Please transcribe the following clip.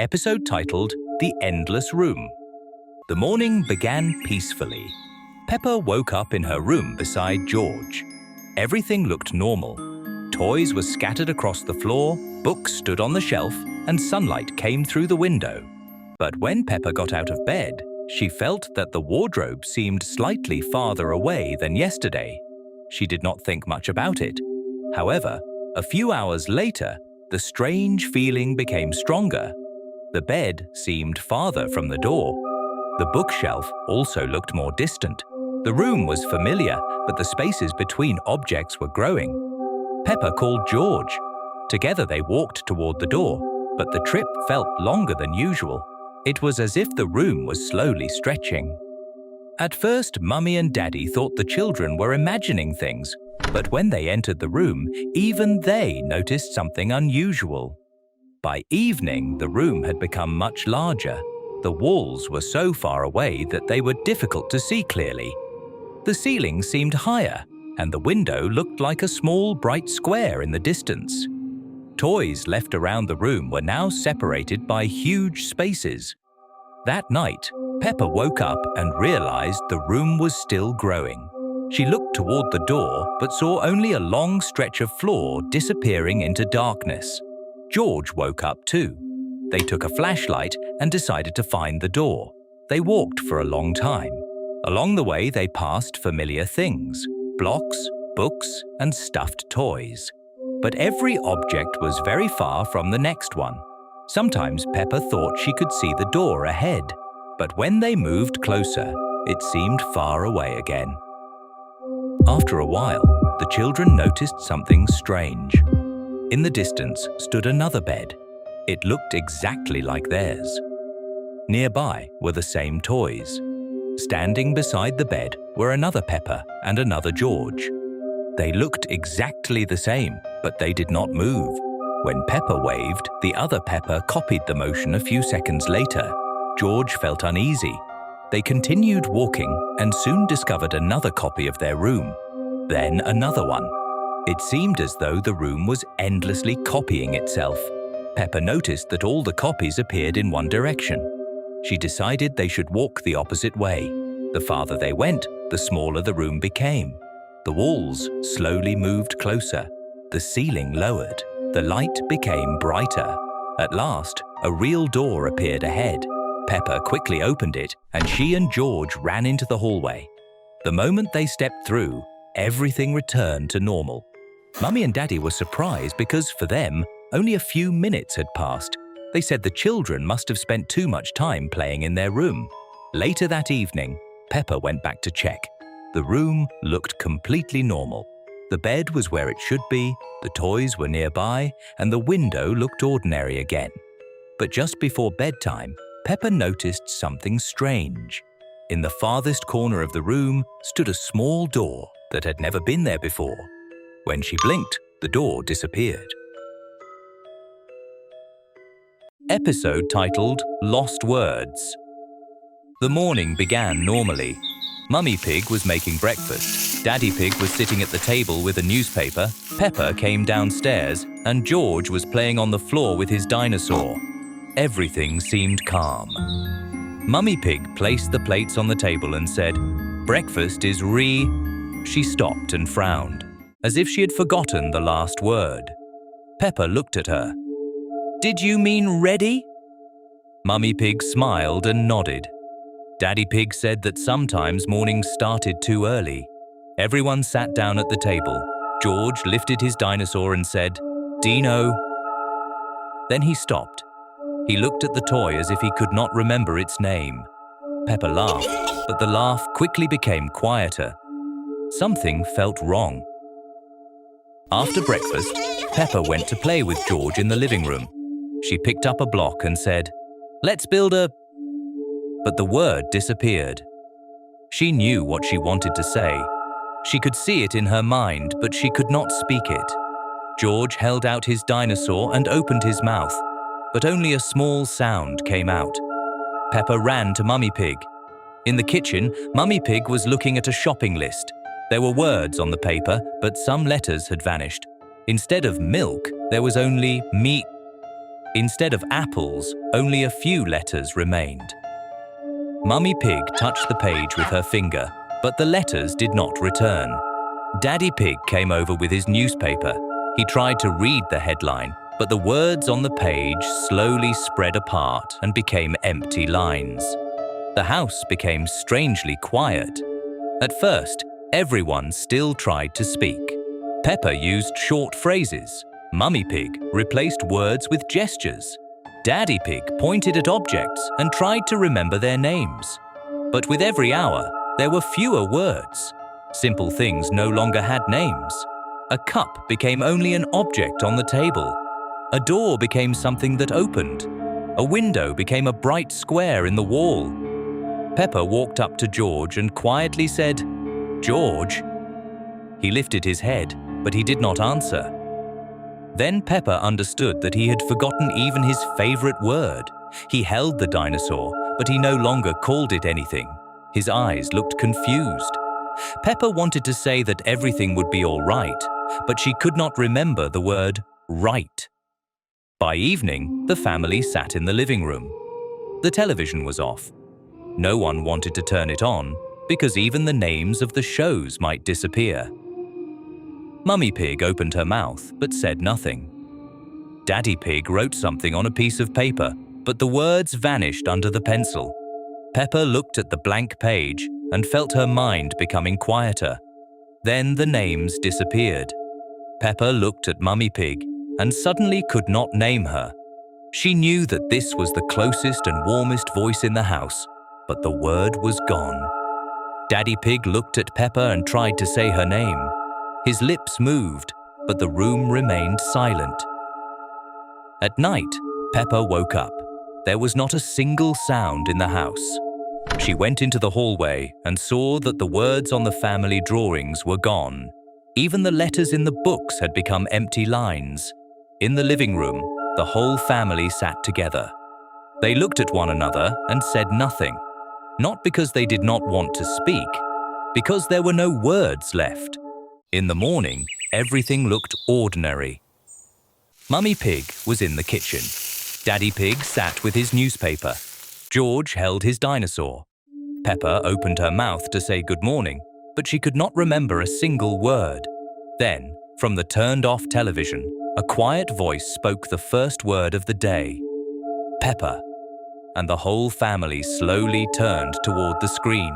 episode titled The Endless Room. The morning began peacefully. Peppa woke up in her room beside George. Everything looked normal. Toys were scattered across the floor, books stood on the shelf, and sunlight came through the window. But when Peppa got out of bed, she felt that the wardrobe seemed slightly farther away than yesterday. She did not think much about it. However, a few hours later, the strange feeling became stronger. The bed seemed farther from the door. The bookshelf also looked more distant. The room was familiar, but the spaces between objects were growing. Peppa called George. Together they walked toward the door, but the trip felt longer than usual. It was as if the room was slowly stretching. At first, Mummy and Daddy thought the children were imagining things, but when they entered the room, even they noticed something unusual. By evening, the room had become much larger. The walls were so far away that they were difficult to see clearly. The ceiling seemed higher, and the window looked like a small, bright square in the distance. Toys left around the room were now separated by huge spaces. That night, Peppa woke up and realized the room was still growing. She looked toward the door but saw only a long stretch of floor disappearing into darkness. George woke up too. They took a flashlight and decided to find the door. They walked for a long time. Along the way, they passed familiar things: blocks, books, and stuffed toys. But every object was very far from the next one. Sometimes Peppa thought she could see the door ahead, but when they moved closer, it seemed far away again. After a while, the children noticed something strange. In the distance stood another bed. It looked exactly like theirs. Nearby were the same toys. Standing beside the bed were another Peppa and another George. They looked exactly the same, but they did not move. When Peppa waved, the other Peppa copied the motion a few seconds later. George felt uneasy. They continued walking and soon discovered another copy of their room. Then another one. It seemed as though the room was endlessly copying itself. Peppa noticed that all the copies appeared in one direction. She decided they should walk the opposite way. The farther they went, the smaller the room became. The walls slowly moved closer. The ceiling lowered. The light became brighter. At last, a real door appeared ahead. Peppa quickly opened it, and she and George ran into the hallway. The moment they stepped through, everything returned to normal. Mummy and Daddy were surprised because, for them, only a few minutes had passed. They said the children must have spent too much time playing in their room. Later that evening, Peppa went back to check. The room looked completely normal. The bed was where it should be, the toys were nearby, and the window looked ordinary again. But just before bedtime, Peppa noticed something strange. In the farthest corner of the room stood a small door that had never been there before. When she blinked, the door disappeared. Episode titled Lost Words. The morning began normally. Mummy Pig was making breakfast. Daddy Pig was sitting at the table with a newspaper. Peppa came downstairs, and George was playing on the floor with his dinosaur. Everything seemed calm. Mummy Pig placed the plates on the table and said, "Breakfast is She stopped and frowned, as if she had forgotten the last word. Peppa looked at her. "Did you mean ready?" Mummy Pig smiled and nodded. Daddy Pig said that sometimes mornings started too early. Everyone sat down at the table. George lifted his dinosaur and said, "Dino." Then he stopped. He looked at the toy as if he could not remember its name. Peppa laughed, but the laugh quickly became quieter. Something felt wrong. After breakfast, Peppa went to play with George in the living room. She picked up a block and said, "Let's build a..." But the word disappeared. She knew what she wanted to say. She could see it in her mind, but she could not speak it. George held out his dinosaur and opened his mouth, but only a small sound came out. Peppa ran to Mummy Pig. In the kitchen, Mummy Pig was looking at a shopping list. There were words on the paper, but some letters had vanished. Instead of milk, there was only meat. Instead of apples, only a few letters remained. Mummy Pig touched the page with her finger, but the letters did not return. Daddy Pig came over with his newspaper. He tried to read the headline, but the words on the page slowly spread apart and became empty lines. The house became strangely quiet. At first, everyone still tried to speak. Peppa used short phrases. Mummy Pig replaced words with gestures. Daddy Pig pointed at objects and tried to remember their names. But with every hour, there were fewer words. Simple things no longer had names. A cup became only an object on the table. A door became something that opened. A window became a bright square in the wall. Peppa walked up to George and quietly said, "George?" He lifted his head, but he did not answer. Then Peppa understood that he had forgotten even his favorite word. He held the dinosaur, but he no longer called it anything. His eyes looked confused. Peppa wanted to say that everything would be all right, but she could not remember the word right. By evening, the family sat in the living room. The television was off. No one wanted to turn it on because even the names of the shows might disappear. Mummy Pig opened her mouth but said nothing. Daddy Pig wrote something on a piece of paper, but the words vanished under the pencil. Peppa looked at the blank page and felt her mind becoming quieter. Then the names disappeared. Peppa looked at Mummy Pig and suddenly could not name her. She knew that this was the closest and warmest voice in the house, but the word was gone. Daddy Pig looked at Peppa and tried to say her name. His lips moved, but the room remained silent. At night, Peppa woke up. There was not a single sound in the house. She went into the hallway and saw that the words on the family drawings were gone. Even the letters in the books had become empty lines. In the living room, the whole family sat together. They looked at one another and said nothing, not because they did not want to speak, because there were no words left. In the morning, everything looked ordinary. Mummy Pig was in the kitchen. Daddy Pig sat with his newspaper. George held his dinosaur. Peppa opened her mouth to say good morning, but she could not remember a single word. Then, from the turned-off television, a quiet voice spoke the first word of the day, "Peppa," and the whole family slowly turned toward the screen.